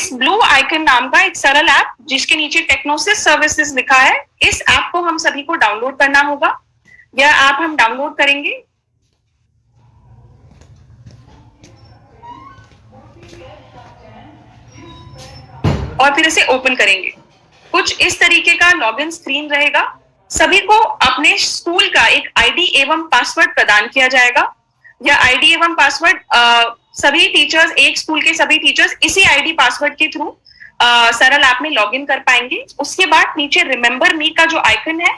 इस blue icon नाम का एक सरल ऐप जिसके नीचे टेक्नोसिस सर्विसेज लिखा है, इस ऐप को हम सभी को डाउनलोड करना होगा। यह ऐप हम डाउनलोड करेंगे और फिर इसे ओपन करेंगे। कुछ इस तरीके का लॉगिन स्क्रीन रहेगा। सभी को अपने स्कूल का एक आईडी एवं पासवर्ड प्रदान किया जाएगा। यह आईडी एवं पासवर्ड सभी टीचर्स, एक स्कूल के सभी टीचर्स इसी आईडी पासवर्ड के थ्रू सरल ऐप में लॉगिन कर पाएंगे। उसके बाद नीचे रिमेंबर मी का जो आइकन है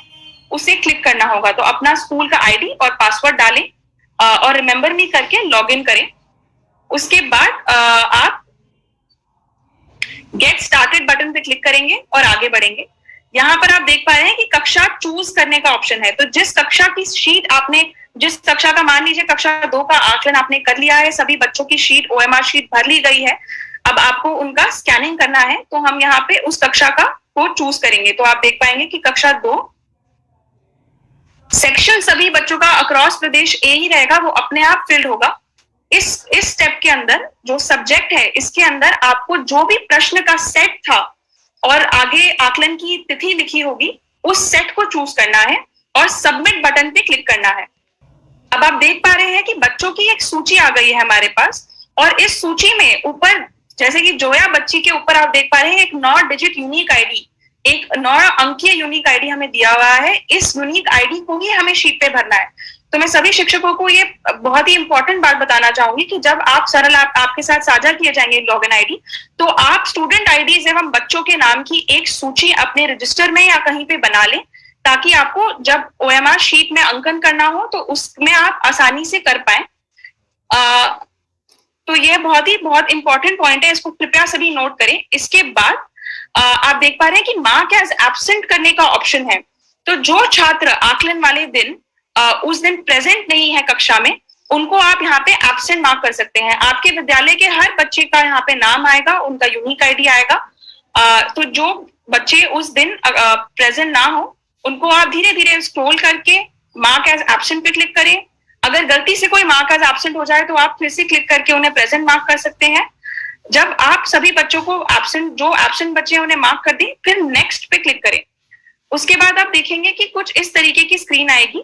उसे क्लिक करना होगा। तो अपना स्कूल का आईडी और पासवर्ड डालें और रिमेंबर मी करके लॉगिन करें। उसके बाद आप गेट स्टार्टेड बटन पे क्लिक करेंगे और आगे बढ़ेंगे। यहाँ पर आप देख पा रहे हैं कि कक्षा चूज करने का ऑप्शन है। तो जिस कक्षा की शीट आपने, जिस कक्षा का, मान लीजिए कक्षा 2 का आकलन आपने कर लिया है, सभी बच्चों की शीट ओएमआर शीट भर ली गई है, अब आपको उनका स्कैनिंग करना है। तो हम यहाँ पे उस कक्षा का को चूज करेंगे। तो आप देख पाएंगे कि कक्षा 2 सेक्शन सभी बच्चों का अक्रॉस प्रदेश ए ही रहेगा, वो अपने आप फिल्ड होगा। इस स्टेप के अंदर जो सब्जेक्ट है, इसके अंदर आपको जो भी प्रश्न का सेट था और आगे आकलन की तिथि लिखी होगी, उस सेट को चूज करना है और सबमिट बटन पे क्लिक करना है। अब आप देख पा रहे हैं कि बच्चों की एक सूची आ गई है हमारे पास, और इस सूची में ऊपर, जैसे कि जोया बच्ची के ऊपर आप देख पा रहे हैं एक 9 डिजिट यूनिक आईडी, एक 9 अंकीय यूनिक आईडी हमें दिया हुआ है। इस यूनिक आईडी को ही हमें शीट पे भरना है। तो मैं सभी शिक्षकों को ये बहुत ही इंपॉर्टेंट बात बताना चाहूंगी कि जब आप सरल आपके साथ साझा किए जाएंगे लॉगिन आईडी, तो आप स्टूडेंट आईडीज एवं बच्चों के नाम की एक सूची अपने रजिस्टर में या कहीं पे बना लें, ताकि आपको जब ओएमआर शीट में अंकन करना हो तो उसमें आप आसानी से कर पाए। तो ये बहुत इंपॉर्टेंट पॉइंट है, इसको कृपया सभी नोट करें। इसके बाद आप देख पा रहे हैं कि मार्क एज एब्सेंट करने का ऑप्शन है। तो जो छात्र आकलन वाले दिन उस दिन प्रेजेंट नहीं है कक्षा में, उनको आप यहाँ पे एब्सेंट मार्क कर सकते हैं। आपके विद्यालय के हर बच्चे का यहाँ पे नाम आएगा, उनका यूनिक आईडी आएगा। तो जो बच्चे उस दिन प्रेजेंट ना हो, उनको आप धीरे धीरे स्क्रॉल करके मार्क एज एब्सेंट पे क्लिक करें। अगर गलती से कोई मार्क एज एब्सेंट हो जाए तो आप फिर से क्लिक करके उन्हें प्रेजेंट मार्क कर सकते हैं। जब आप सभी बच्चों को जो एब्सेंट बच्चे उन्हें मार्क कर दें, फिर नेक्स्ट पे क्लिक करें। उसके बाद आप देखेंगे कि कुछ इस तरीके की स्क्रीन आएगी।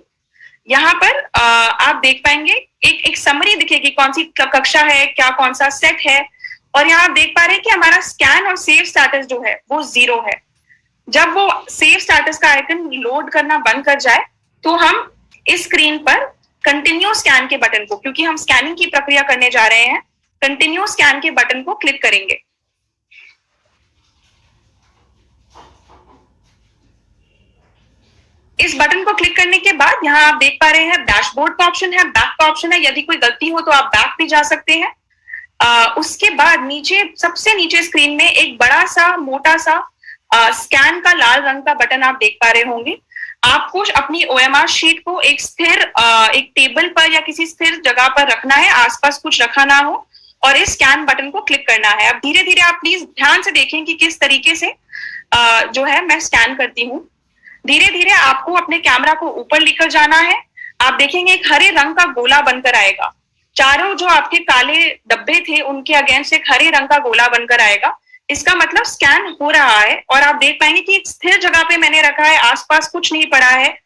यहाँ पर आप देख पाएंगे एक समरी दिखेगी, कौन सी कक्षा है, क्या कौन सा सेट है, और यहाँ आप देख पा रहे हैं कि हमारा स्कैन और सेव स्टेटस जो है वो 0 है। जब वो सेव स्टेटस का आइकन लोड करना बंद कर जाए तो हम इस स्क्रीन पर कंटिन्यू स्कैन के बटन को, क्योंकि हम स्कैनिंग की प्रक्रिया करने जा रहे हैं, कंटिन्यू स्कैन के बटन को क्लिक करेंगे। इस बटन को क्लिक करने के बाद यहाँ आप देख पा रहे हैं डैशबोर्ड का ऑप्शन है, बैक का ऑप्शन है। यदि कोई गलती हो तो आप बैक भी जा सकते हैं। उसके बाद नीचे, सबसे नीचे स्क्रीन में एक बड़ा सा मोटा सा स्कैन का लाल रंग का बटन आप देख पा रहे होंगे। आपको अपनी ओएमआर शीट को एक स्थिर एक टेबल पर या किसी स्थिर जगह पर रखना है, आसपास कुछ रखा ना हो, और इस स्कैन बटन को क्लिक करना है। अब धीरे धीरे आप प्लीज ध्यान से देखें कि किस तरीके से जो है मैं स्कैन करती हूँ। धीरे धीरे आपको अपने कैमरा को ऊपर लेकर जाना है। आप देखेंगे एक हरे रंग का गोला बनकर आएगा। चारों जो आपके काले डब्बे थे उनके अगेंस्ट एक हरे रंग का गोला बनकर आएगा। इसका मतलब स्कैन हो रहा है, और आप देख पाएंगे कि एक स्थिर जगह पे मैंने रखा है, आसपास कुछ नहीं पड़ा है।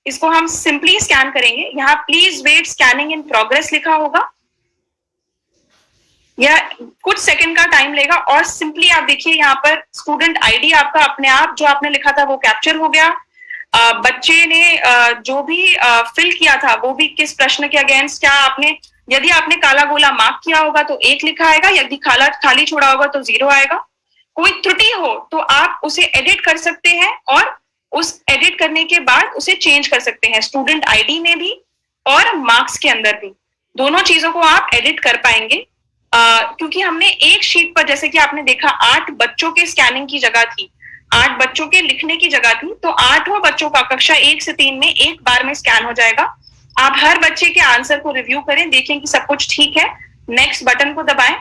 इसको हम सिंपली स्कैन करेंगे। यहाँ please wait, scanning in progress लिखा होगा। यह कुछ सेकंड का टाइम लेगा, और सिंपली आप देखिए यहाँ पर स्टूडेंट आईडी आपका अपने आप जो आपने लिखा था वो कैप्चर हो गया। बच्चे ने जो भी फिल किया था वो भी किस प्रश्न के अगेंस्ट, क्या आपने, यदि आपने काला गोला मार्क किया होगा तो 1 लिखा आएगा, यदि खाली छोड़ा होगा तो 0 आएगा। कोई त्रुटि हो तो आप उसे एडिट कर सकते हैं, और उस एडिट करने के बाद उसे चेंज कर सकते हैं, स्टूडेंट आईडी में भी और मार्क्स के अंदर भी। दोनों चीजों को आप एडिट कर पाएंगे। क्योंकि हमने एक शीट पर, जैसे कि आपने देखा, 8 बच्चों के स्कैनिंग की जगह थी, 8 बच्चों के लिखने की जगह थी, तो 8 बच्चों का कक्षा 1 से 3 में एक बार में स्कैन हो जाएगा। आप हर बच्चे के आंसर को रिव्यू करें, देखें कि सब कुछ ठीक है, नेक्स्ट बटन को दबाएं,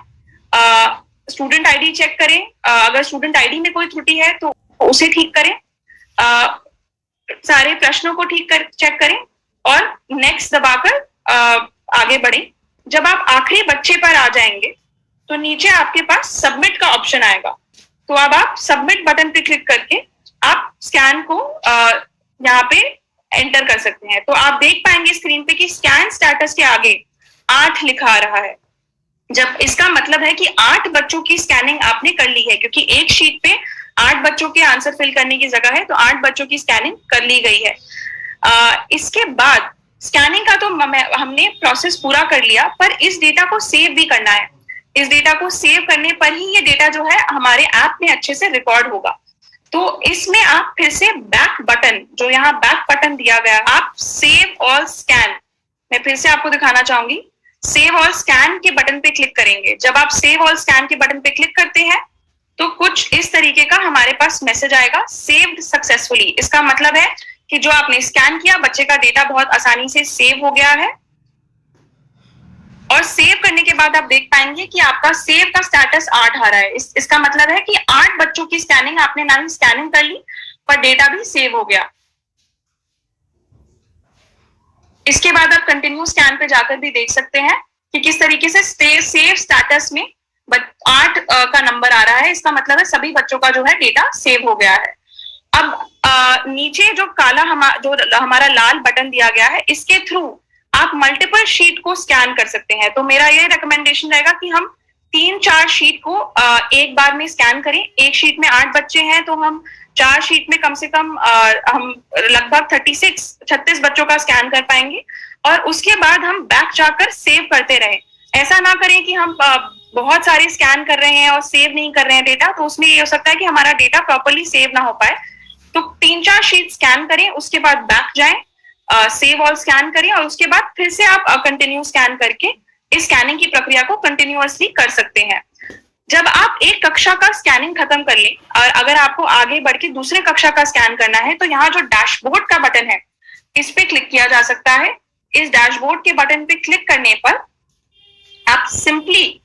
स्टूडेंट आईडी चेक करें। अगर स्टूडेंट आईडी में कोई त्रुटि है तो उसे ठीक करें, सारे प्रश्नों को चेक करें, और नेक्स्ट दबाकर आगे बढ़ें। जब आप आखिरी बच्चे पर आ जाएंगे तो नीचे आपके पास सबमिट का ऑप्शन आएगा। तो अब आप सबमिट बटन पे क्लिक करके आप स्कैन को यहाँ पे एंटर कर सकते हैं। तो आप देख पाएंगे स्क्रीन पे कि स्कैन स्टेटस के आगे 8 लिखा आ रहा है, जब इसका मतलब है कि 8 बच्चों की स्कैनिंग आपने कर ली है, क्योंकि एक शीट पे 8 बच्चों के आंसर फिल करने की जगह है, तो 8 बच्चों की स्कैनिंग कर ली गई है। इसके बाद स्कैनिंग का तो हमने प्रोसेस पूरा कर लिया, पर इस डेटा को सेव भी करना है। इस डेटा को सेव करने पर ही ये डेटा जो है हमारे ऐप में अच्छे से रिकॉर्ड होगा। तो इसमें आप फिर से बैक बटन, जो यहाँ बैक बटन दिया गया, आप सेव ऑल स्कैन, मैं फिर से आपको दिखाना चाहूंगी, सेव ऑल स्कैन के बटन पे क्लिक करेंगे। जब आप सेव ऑल स्कैन के बटन पे क्लिक करते हैं तो कुछ इस तरीके का हमारे पास मैसेज आएगा, सेव्ड सक्सेसफुली। इसका मतलब है कि जो आपने स्कैन किया, बच्चे का डेटा बहुत आसानी से सेव हो गया है। और सेव करने के बाद आप देख पाएंगे कि आपका सेव का स्टेटस 8 आ रहा है। इसका मतलब है कि 8 बच्चों की स्कैनिंग आपने ना स्कैनिंग कर ली, पर डेटा भी सेव हो गया। इसके बाद आप कंटिन्यू स्कैन पे जाकर भी देख सकते हैं कि किस तरीके से सेव स्टेटस में 8 का नंबर आ रहा है। इसका मतलब है सभी बच्चों का जो है डेटा सेव हो गया है। अब नीचे जो काला हमारा लाल बटन दिया गया है, इसके थ्रू आप मल्टीपल शीट को स्कैन कर सकते हैं। तो मेरा ये रिकमेंडेशन रहेगा कि हम 3-4 शीट को एक बार में स्कैन करें। एक शीट में 8 बच्चे हैं, तो हम 4 शीट में कम से कम हम लगभग 36 बच्चों का स्कैन कर पाएंगे। और उसके बाद हम बैक जाकर सेव करते रहें। ऐसा ना करें कि हम बहुत सारे स्कैन कर रहे हैं और सेव नहीं कर रहे हैं डेटा, तो उसमें ये हो सकता है कि हमारा डेटा प्रॉपर्ली सेव ना हो पाए। तो 3-4 शीट स्कैन करें, उसके बाद बैक जाएं, सेव ऑल स्कैन करें, और उसके बाद फिर से आप कंटिन्यू स्कैन करके इस स्कैनिंग की प्रक्रिया को कंटिन्यूअसली कर सकते हैं। जब आप एक कक्षा का स्कैनिंग खत्म कर लें और अगर आपको आगे बढ़ के दूसरे कक्षा का स्कैन करना है, तो यहाँ जो डैशबोर्ड का बटन है, इस पे क्लिक किया जा सकता है। इस डैशबोर्ड के बटन पे क्लिक करने पर आप सिंपली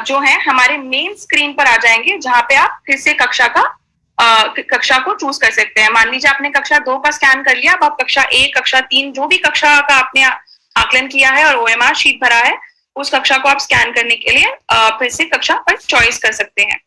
जो है हमारे मेन स्क्रीन पर आ जाएंगे, जहां पे आप फिर से कक्षा को चूज कर सकते हैं। मान लीजिए आपने कक्षा 2 का स्कैन कर लिया, अब आप कक्षा 1, कक्षा 3, जो भी कक्षा का आपने आकलन किया है और OMR शीट भरा है, उस कक्षा को आप स्कैन करने के लिए फिर से कक्षा पर चॉइस कर सकते हैं।